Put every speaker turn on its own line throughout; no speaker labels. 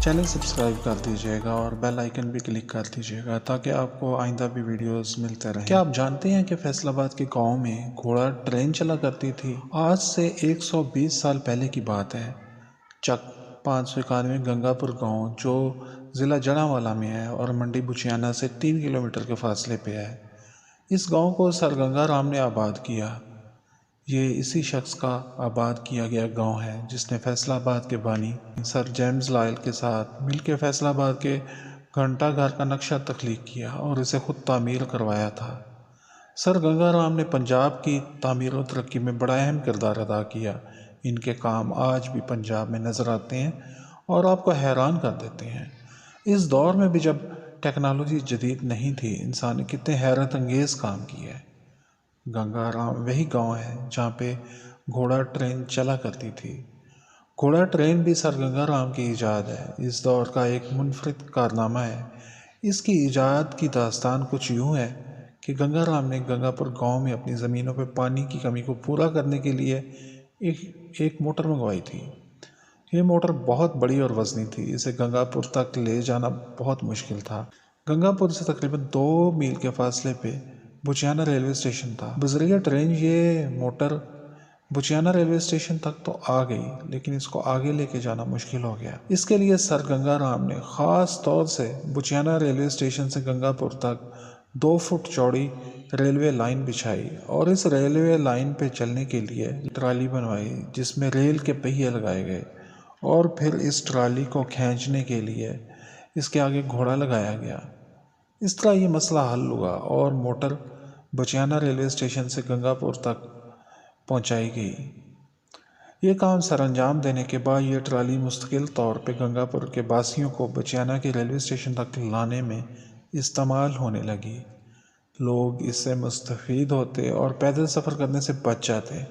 Channel subscribe کر دیجیے گا اور بیل آئیکن بھی کلک کر دیجیے گا تاکہ آپ کو آئندہ بھی ویڈیوز ملتے رہیں۔ کیا آپ جانتے ہیں کہ فیصل آباد کے گاؤں میں گھوڑا ٹرین چلا کرتی تھی؟ آج سے 120 سال پہلے کی بات ہے۔ چک 591 گنگا پور گاؤں جو ضلع جڑاوالا میں ہے اور منڈی بچیانہ سے 3 کلومیٹر کے فاصلے پہ ہے، اس گاؤں کو سر گنگا رام نے آباد کیا۔ یہ اسی شخص کا آباد کیا گیا گاؤں ہے جس نے فیصل آباد کے بانی سر جیمز لائل کے ساتھ مل کے فیصل آباد کے گھنٹہ گھر کا نقشہ تخلیق کیا اور اسے خود تعمیر کروایا تھا۔ سر گنگا رام نے پنجاب کی تعمیر و ترقی میں بڑا اہم کردار ادا کیا۔ ان کے کام آج بھی پنجاب میں نظر آتے ہیں اور آپ کو حیران کر دیتے ہیں۔ اس دور میں بھی جب ٹیکنالوجی جدید نہیں تھی، انسان نے کتنے حیرت انگیز کام کیے۔ گنگا رام وہی گاؤں ہے جہاں پہ گھوڑا ٹرین چلا کرتی تھی۔ گھوڑا ٹرین بھی سر گنگا رام کی ایجاد ہے۔ اس دور کا ایک منفرد کارنامہ ہے۔ اس کی ایجاد کی داستان کچھ یوں ہے کہ گنگا رام نے گنگا پور گاؤں میں اپنی زمینوں پہ پانی کی کمی کو پورا کرنے کے لیے ایک موٹر منگوائی تھی۔ یہ موٹر بہت بڑی اور وزنی تھی، اسے گنگا پور تک لے جانا بہت مشکل تھا۔ گنگا پور سے تقریباً 2 میل کے فاصلے پہ بچیانہ ریلوے اسٹیشن تھا۔ بذریعہ ٹرین یہ موٹر بچیانہ ریلوے اسٹیشن تک تو آ گئی، لیکن اس کو آگے لے کے جانا مشکل ہو گیا۔ اس کے لیے سر گنگا رام نے خاص طور سے بچیانہ ریلوے اسٹیشن سے گنگا پور تک 2 فٹ چوڑی ریلوے لائن بچھائی اور اس ریلوے لائن پہ چلنے کے لیے ٹرالی بنوائی جس میں ریل کے پہیے لگائے گئے اور پھر اس ٹرالی کو کھینچنے کے لیے اس کے آگے گھوڑا لگایا گیا۔ اس طرح یہ مسئلہ حل ہوا اور موٹر بچیانہ ریلوے اسٹیشن سے گنگا پور تک پہنچائی گئی۔ یہ کام سر انجام دینے کے بعد یہ ٹرالی مستقل طور پہ گنگا پور کے باسیوں کو بچیانہ کے ریلوے اسٹیشن تک لانے میں استعمال ہونے لگی۔ لوگ اس سے مستفید ہوتے اور پیدل سفر کرنے سے بچ جاتے۔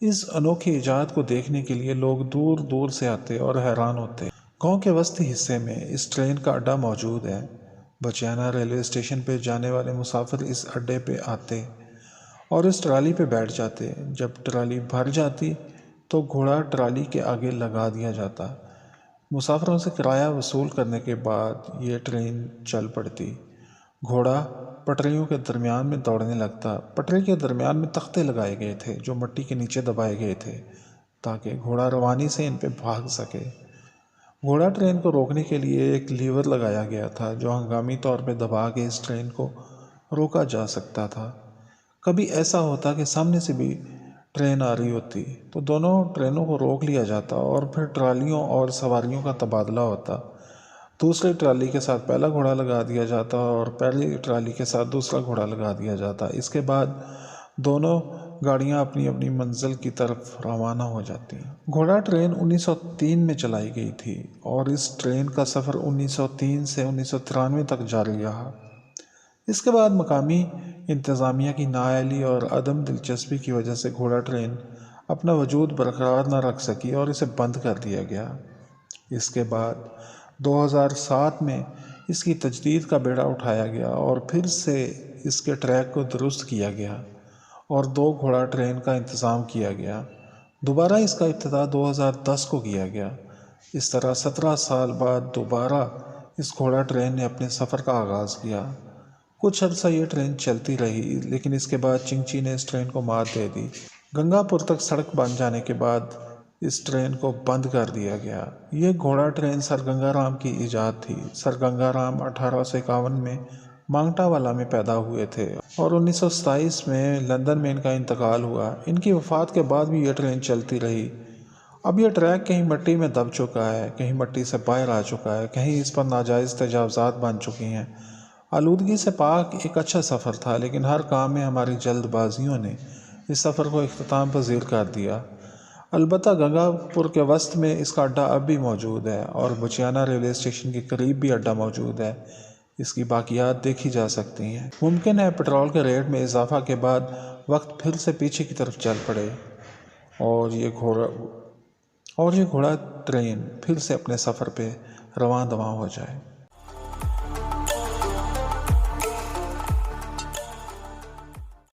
اس انوکھی ایجاد کو دیکھنے کے لیے لوگ دور دور سے آتے اور حیران ہوتے۔ گاؤں کے وسطی حصے میں اس ٹرین کا اڈا موجود ہے۔ بچیانہ ریلوے اسٹیشن پہ جانے والے مسافر اس اڈے پہ آتے اور اس ٹرالی پہ بیٹھ جاتے۔ جب ٹرالی بھر جاتی تو گھوڑا ٹرالی کے آگے لگا دیا جاتا۔ مسافروں سے کرایہ وصول کرنے کے بعد یہ ٹرین چل پڑتی۔ گھوڑا پٹریوں کے درمیان میں دوڑنے لگتا۔ پٹری کے درمیان میں تختے لگائے گئے تھے جو مٹی کے نیچے دبائے گئے تھے تاکہ گھوڑا روانی سے ان پہ بھاگ سکے۔ گھوڑا ٹرین کو روکنے کے لیے ایک لیور لگایا گیا تھا جو ہنگامی طور پہ دبا کے اس ٹرین کو روکا جا سکتا تھا۔ کبھی ایسا ہوتا کہ سامنے سے بھی ٹرین آ رہی ہوتی تو دونوں ٹرینوں کو روک لیا جاتا اور پھر ٹرالیوں اور سواریوں کا تبادلہ ہوتا۔ دوسری ٹرالی کے ساتھ پہلا گھوڑا لگا دیا جاتا اور پہلی ٹرالی کے ساتھ دوسرا گھوڑا لگا دیا جاتا۔ اس کے بعد دونوں گاڑیاں اپنی اپنی منزل کی طرف روانہ ہو جاتی۔ گھوڑا ٹرین 1903 میں چلائی گئی تھی اور اس ٹرین کا سفر 1903 سے 1993 تک جاری رہا۔ اس کے بعد مقامی انتظامیہ کی نااہلی اور عدم دلچسپی کی وجہ سے گھوڑا ٹرین اپنا وجود برقرار نہ رکھ سکی اور اسے بند کر دیا گیا۔ اس کے بعد 2007 میں اس کی تجدید کا بیڑا اٹھایا گیا اور پھر سے اس کے ٹریک کو درست کیا گیا اور 2 گھوڑا ٹرین کا انتظام کیا گیا۔ دوبارہ اس کا افتتاح 2010 کو کیا گیا۔ اس طرح 17 سال بعد دوبارہ اس گھوڑا ٹرین نے اپنے سفر کا آغاز کیا۔ کچھ عرصہ یہ ٹرین چلتی رہی لیکن اس کے بعد چنگچی نے اس ٹرین کو مات دے دی۔ گنگا پور تک سڑک بن جانے کے بعد اس ٹرین کو بند کر دیا گیا۔ یہ گھوڑا ٹرین سر گنگا رام کی ایجاد تھی۔ سر گنگا رام 1851 میں مانگٹا والا میں پیدا ہوئے تھے اور 1927 میں لندن میں ان کا انتقال ہوا۔ ان کی وفات کے بعد بھی یہ ٹرین چلتی رہی۔ اب یہ ٹریک کہیں مٹی میں دب چکا ہے، کہیں مٹی سے باہر آ چکا ہے، کہیں اس پر ناجائز تجاوزات بن چکی ہیں۔ آلودگی سے پاک ایک اچھا سفر تھا لیکن ہر کام میں ہماری جلد بازیوں نے اس سفر کو اختتام پذیر کر دیا۔ البتہ گنگا پور کے وسط میں اس کا اڈا اب بھی موجود ہے اور بچیانہ ریلوے اسٹیشن کے قریب بھی اڈا موجود ہے۔ اس کی باقیات دیکھی جا سکتی ہیں۔ ممکن ہے پٹرول کے ریٹ میں اضافہ کے بعد وقت پھر سے پیچھے کی طرف چل پڑے اور یہ گھوڑا ٹرین پھر سے اپنے سفر پہ رواں دواں ہو جائے۔